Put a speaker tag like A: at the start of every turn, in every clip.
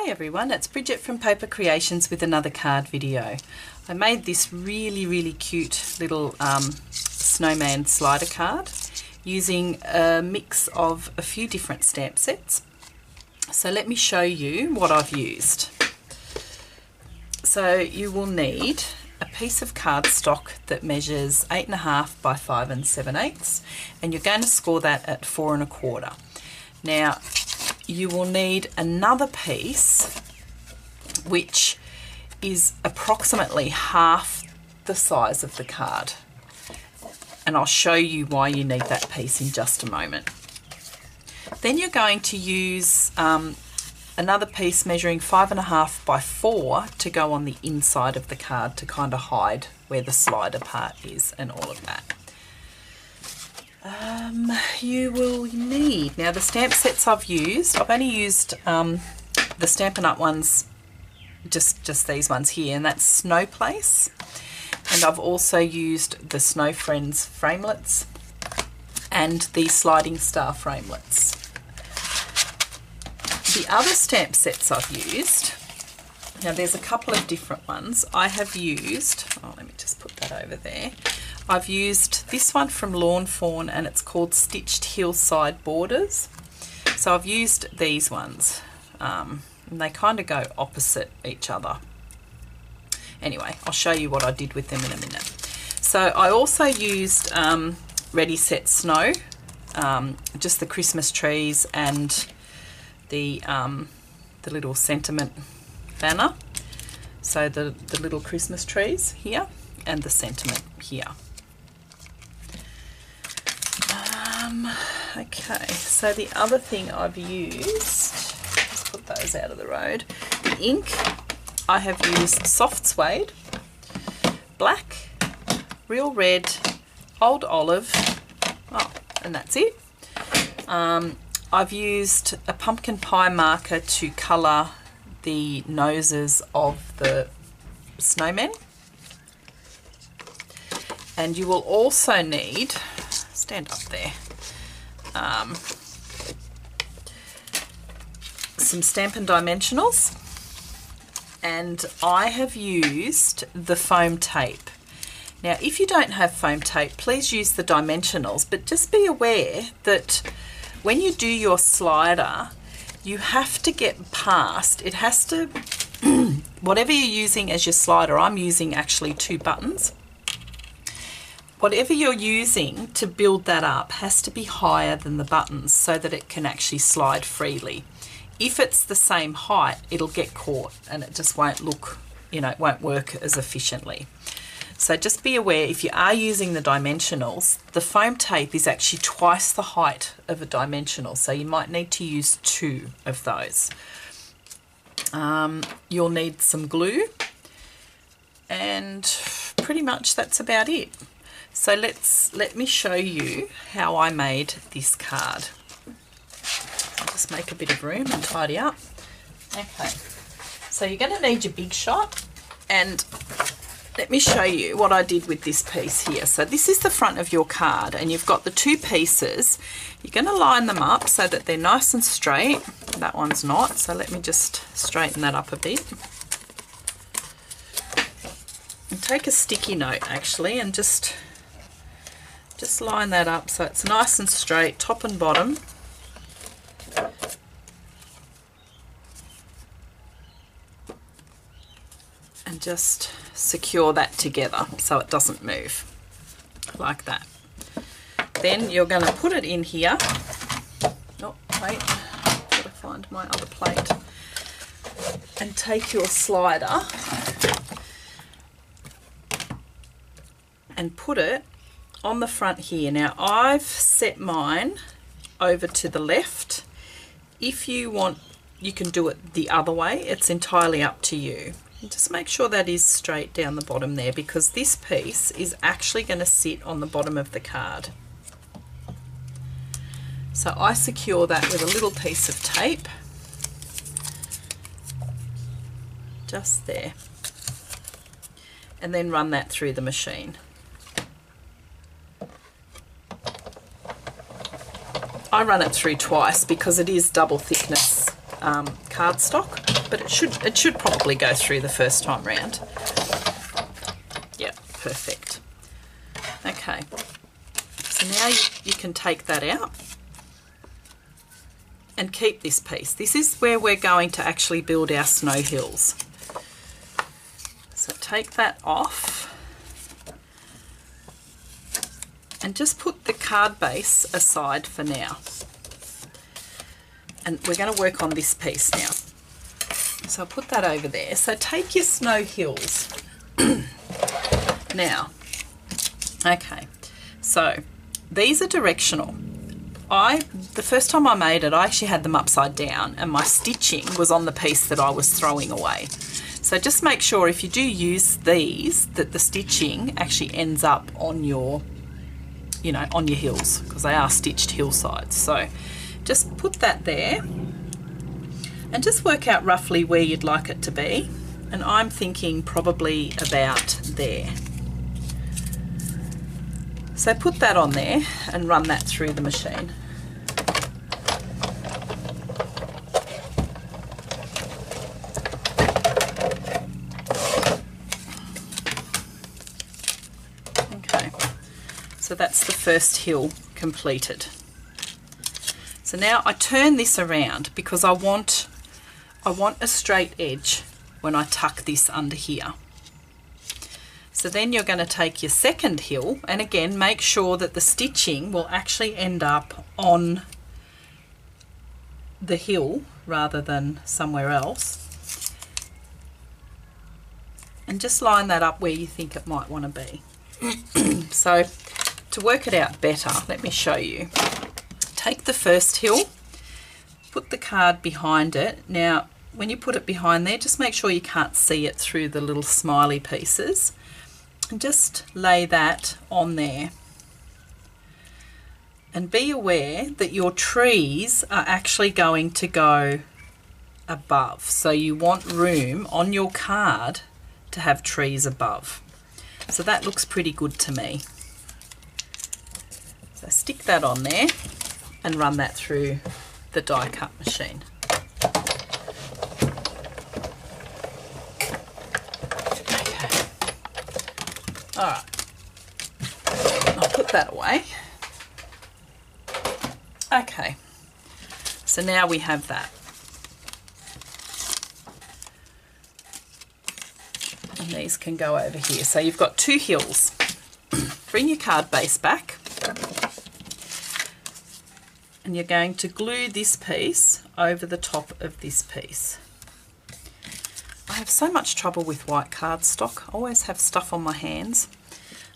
A: Hi everyone, it's Bridget from Paper Creations with another card video. I made this really cute little snowman slider card using a mix of a few different stamp sets. So let me show you what I've used. So you will need a piece of cardstock that measures 8.5 by 5 7/8, and you're going to score that at 4 1/4. Now you will need another piece which is approximately half the size of the card, and I'll show you why you need that piece in just a moment. Then you're going to use another piece measuring 5.5 by 4 to go on the inside of the card to kind of hide where the slider part is and all of that. You will need, now the stamp sets I've only used the Stampin' Up ones, just these ones here, and that's Snow Place, and I've also used the Snow Friends framelets and the Sliding Star framelets. The other stamp sets I've used, now there's a couple of different ones. I have used, let me just put that over there. I've used this one from Lawn Fawn, and it's called Stitched Hillside Borders. So I've used these ones, and they kind of go opposite each other. Anyway, I'll show you what I did with them in a minute. So I also used Ready Set Snow, just the Christmas trees and the little sentiment banner. So the little Christmas trees here and the sentiment here. Okay, so the other thing I've used, let's put those out of the road. The ink, I have used soft suede, black, real red, old olive, and that's it. I've used a pumpkin pie marker to colour the noses of the snowmen. And you will also need, stand up there, some Stampin' Dimensionals, and I have used the foam tape. Now if you don't have foam tape, please use the Dimensionals, but just be aware that when you do your slider, you have to get past, it has to, whatever you're using as your slider, I'm using actually 2 buttons. Whatever you're using to build that up has to be higher than the buttons so that it can actually slide freely. If it's the same height, it'll get caught and it just won't look, it won't work as efficiently. So just be aware, if you are using the Dimensionals, the foam tape is actually twice the height of a dimensional, so you might need to use 2 of those. You'll need some glue, and pretty much that's about it. So let me show you how I made this card. I'll just make a bit of room and tidy up. Okay, so you're going to need your Big Shot, and let me show you what I did with this piece here. So this is the front of your card, and you've got the 2 pieces. You're going to line them up so that they're nice and straight. That one's not, so let me just straighten that up a bit. And take a sticky note actually, and just line that up so it's nice and straight, top and bottom. And just secure that together so it doesn't move, like that. Then you're going to put it in here. Oh, wait, I've got to find my other plate. And take your slider and put it on the front here. Now I've set mine over to the left. If you want, you can do it the other way. It's entirely up to you. And just make sure that is straight down the bottom there, because this piece is actually going to sit on the bottom of the card. So I secure that with a little piece of tape, just there, and then run that through the machine. I run it through twice because it is double thickness cardstock. but it should probably go through the first time round. Yep, perfect. Okay, so now you can take that out and keep this piece. This is where we're going to actually build our snow hills. So take that off and just put the card base aside for now. And we're going to work on this piece now. So I'll put that over there. So take your snow hills. Now, okay, so these are directional. The first time I made it, I actually had them upside down and my stitching was on the piece that I was throwing away. So just make sure if you do use these, that the stitching actually ends up on your, you know, on your hills, because they are stitched hillsides. So just put that there and just work out roughly where you'd like it to be. And I'm thinking probably about there. So put that on there and run that through the machine. Okay, so that's the first hill completed. So now I turn this around because I want a straight edge when I tuck this under here. So then you're going to take your second hill, and again make sure that the stitching will actually end up on the hill rather than somewhere else, and just line that up where you think it might want to be. So to work it out better, let me show you. Take the first hill, put the card behind it. Now when you put it behind there, just make sure you can't see it through the little smiley pieces. And just lay that on there. And be aware that your trees are actually going to go above. So you want room on your card to have trees above. So that looks pretty good to me. So stick that on there and run that through the die cut machine. Alright, I'll put that away. Okay, so now we have that. And these can go over here. So you've got two hills. Bring your card base back. And you're going to glue this piece over the top of this piece. I have so much trouble with white cardstock. I always have stuff on my hands.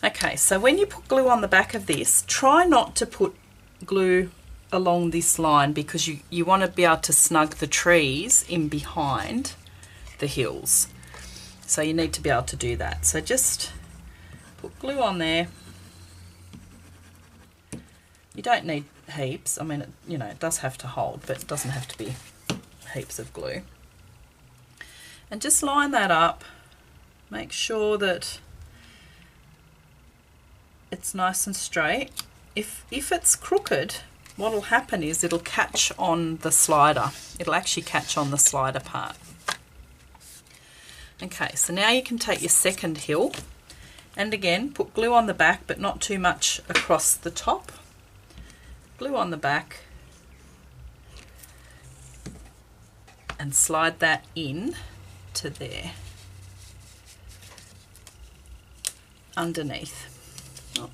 A: Okay, so when you put glue on the back of this, try not to put glue along this line, because you want to be able to snug the trees in behind the hills. So you need to be able to do that. So just put glue on there. You don't need heaps. I mean, it does have to hold, but it doesn't have to be heaps of glue. And just line that up. Make sure that it's nice and straight. If it's crooked, what will happen is it'll catch on the slider. It'll actually catch on the slider part. Okay, so now you can take your second hill and again put glue on the back, but not too much across the top. Glue on the back and slide that in to there underneath. Oh.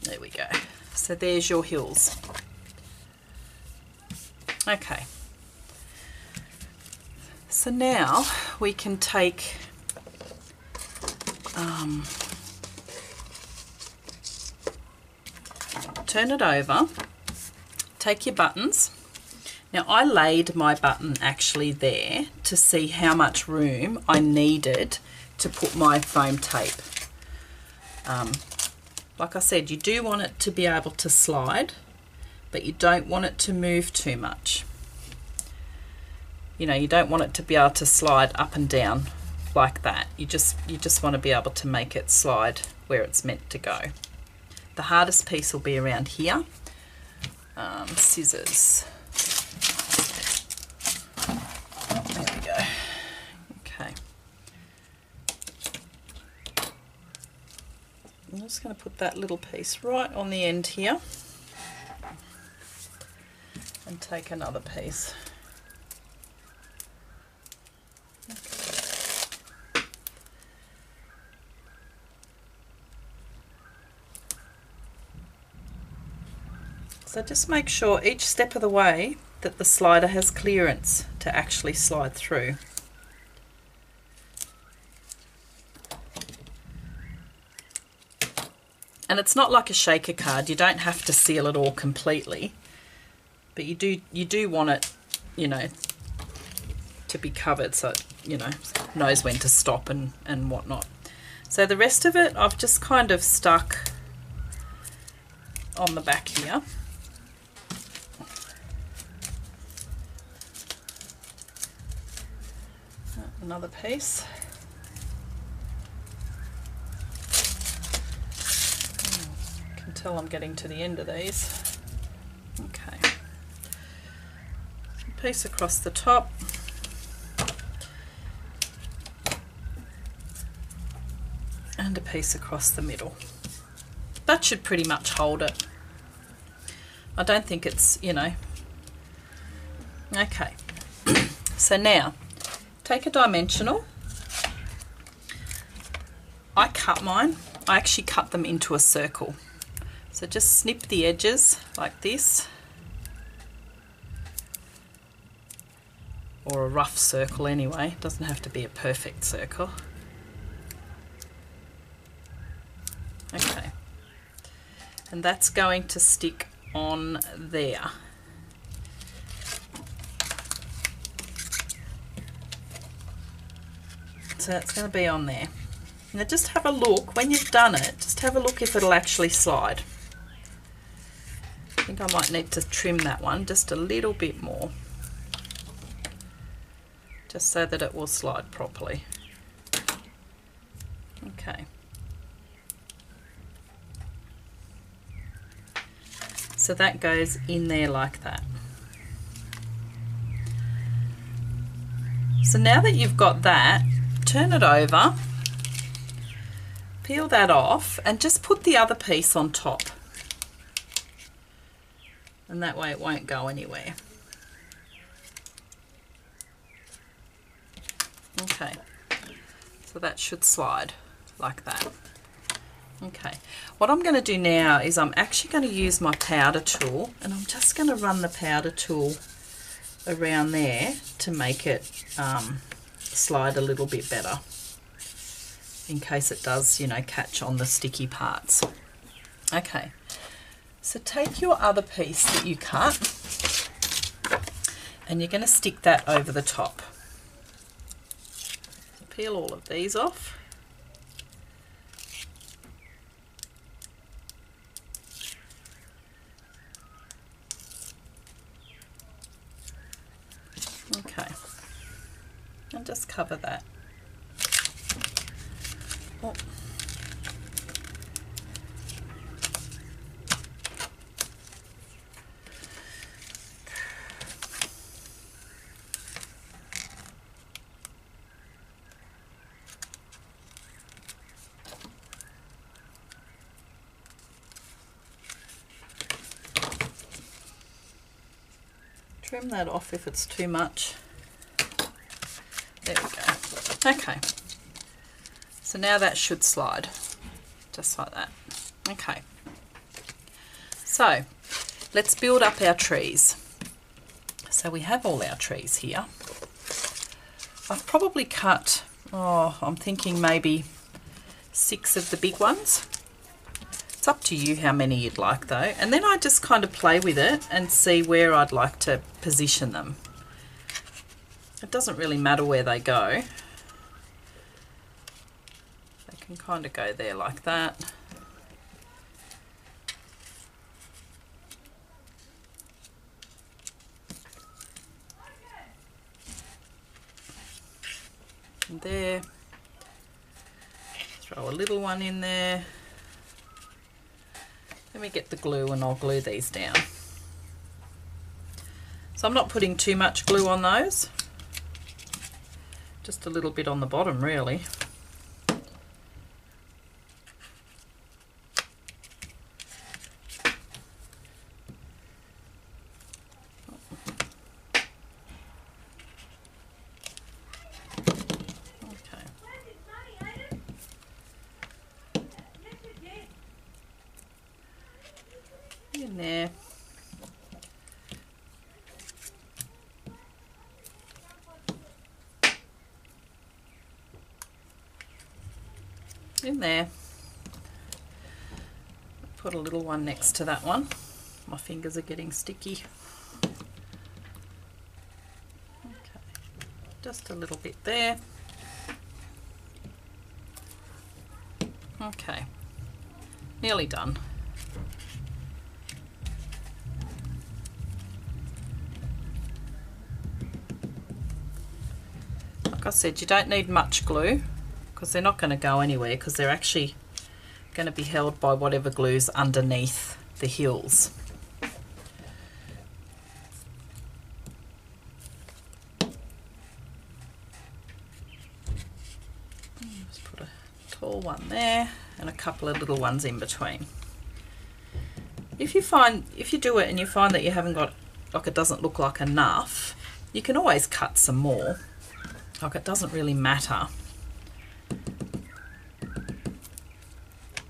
A: There we go. So there's your hills. Okay. So now we can take turn it over, take your buttons. Now I laid my button actually there to see how much room I needed to put my foam tape. Like I said, you do want it to be able to slide, but you don't want it to move too much. You know, you don't want it to be able to slide up and down like that. You just want to be able to make it slide where it's meant to go. the hardest piece will be around here. Scissors. There we go. Okay. I'm just going to put that little piece right on the end here and take another piece. So just make sure each step of the way that the slider has clearance to actually slide through. And it's not like a shaker card, you don't have to seal it all completely, but you do want it, you know, to be covered so it, you know, knows when to stop and whatnot. So the rest of it I've just kind of stuck on the back here. Another piece. I can tell I'm getting to the end of these. Okay. A piece across the top. And a piece across the middle. That should pretty much hold it. I don't think it's, you know. Okay. So now, take a dimensional. I cut mine. I actually cut them into a circle. So just snip the edges like this. Or a rough circle anyway. It doesn't have to be a perfect circle. Okay. And that's going to stick on there. So it's going to be on there. Now just have a look, when you've done it, just have a look if it'll actually slide. I think I might need to trim that one just a little bit more, just so that it will slide properly. Okay. So that goes in there like that. So now that you've got that, turn it over, peel that off, and just put the other piece on top. And that way it won't go anywhere. Okay, so that should slide like that. Okay, what I'm going to do now is I'm actually going to use my powder tool, and I'm just going to run the powder tool around there to make it slide a little bit better, in case it does, you know, catch on the sticky parts. Okay, so take your other piece that you cut and you're going to stick that over the top. So peel all of these off. Okay, and just cover that. Oh. Trim that off if it's too much. There we go. Okay, so now that should slide just like that. Okay, so let's build up our trees. So we have all our trees here. I've probably cut, I'm thinking maybe 6 of the big ones. It's up to you how many you'd like though, and then I just kind of play with it and see where I'd like to position them. It doesn't really matter where they go. They can kind of go there like that. And there. Throw a little one in there. Let me get the glue and I'll glue these down. So I'm not putting too much glue on those, just a little bit on the bottom really. In there. In there. Put a little one next to that one. My fingers are getting sticky. Okay. Just a little bit there. Okay. Nearly done. Like I said, you don't need much glue because they're not going to go anywhere, because they're actually going to be held by whatever glue's underneath the hills. Just put a tall one there and a couple of little ones in between. If you do it and you find that you haven't got, like, it doesn't look like enough, you can always cut some more. Like, it doesn't really matter.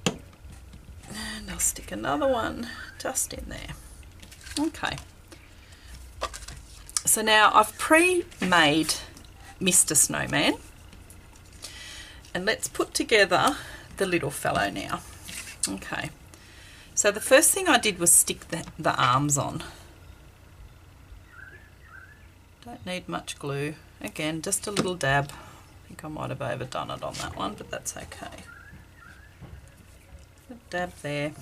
A: And I'll stick another one just in there. Okay. So now I've pre-made Mr. Snowman. And let's put together the little fellow now. Okay. So the first thing I did was stick the arms on. Don't need much glue. Again, just a little dab. I think I might have overdone it on that one, but that's okay. A dab there.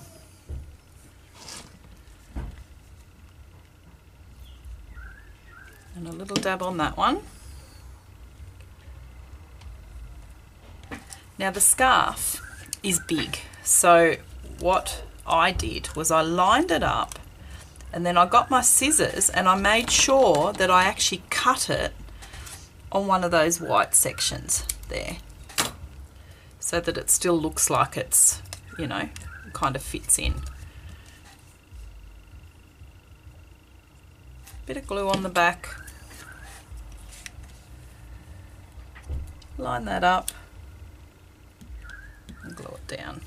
A: And a little dab on that one. Now the scarf is big, so what I did was I lined it up, and then I got my scissors and I made sure that I actually cut it on one of those white sections there, so that it still looks like it's, you know, kind of fits in. Bit of glue on the back. Line that up and glue it down.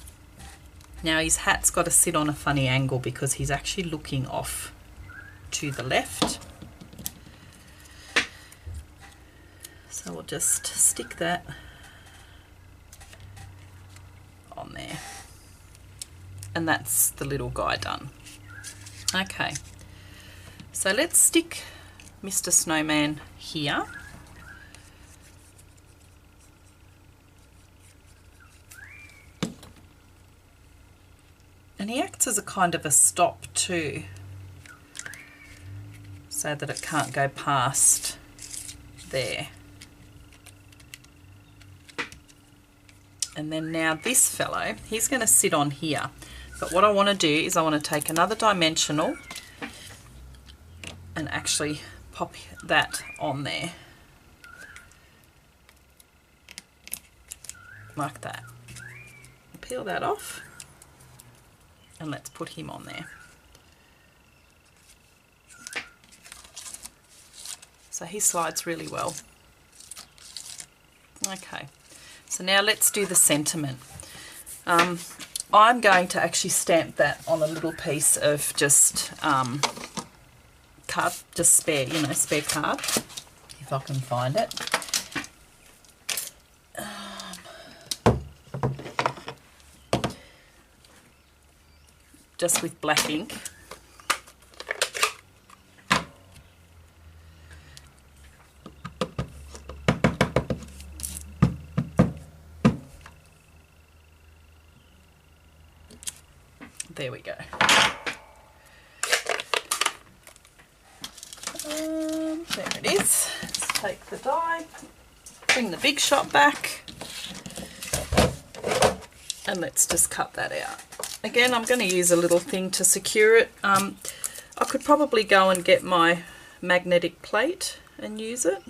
A: Now his hat's got to sit on a funny angle because he's actually looking off to the left. So we'll just stick that on there. And that's the little guy done. Okay, so let's stick Mr. Snowman here. And he acts as a kind of a stop too, so that it can't go past there. And then now this fellow, he's going to sit on here. But what I want to do is I want to take another dimensional and actually pop that on there. Like that. Peel that off. And let's put him on there. So he slides really well. Okay, so now let's do the sentiment. I'm going to actually stamp that on a little piece of just card, just spare, you know, spare card, if I can find it. Just with black ink. There we go. There it is. Let's take the die, bring the Big Shot back. And let's just cut that out. Again, I'm going to use a little thing to secure it. I could probably go and get my magnetic plate and use it,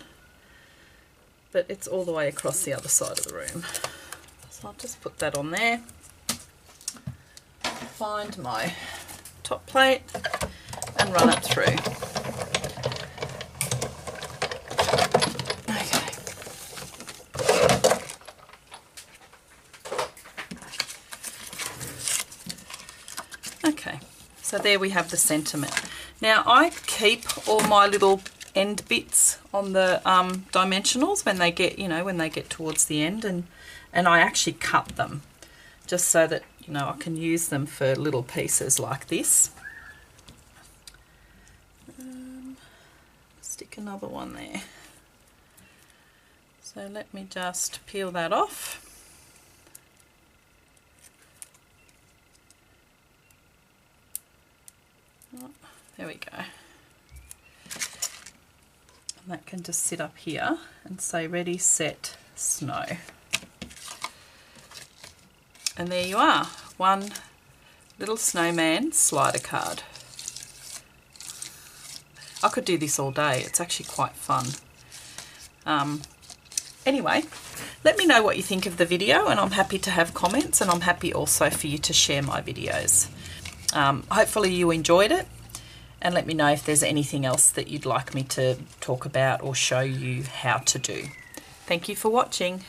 A: but it's all the way across the other side of the room. So I'll just put that on there. Find my top plate and run it through. Okay, so there we have the sentiment. Now I keep all my little end bits on the dimensionals when they get, you know, when they get towards the end, and I actually cut them just so that, you know, I can use them for little pieces like this. Stick another one there. So let me just peel that off. There we go. And that can just sit up here and say ready, set, snow. And there you are, one little snowman slider card. I could do this all day, it's actually quite fun. Anyway, let me know what you think of the video, and I'm happy to have comments, and I'm happy also for you to share my videos. Hopefully you enjoyed it, and let me know if there's anything else that you'd like me to talk about or show you how to do. Thank you for watching.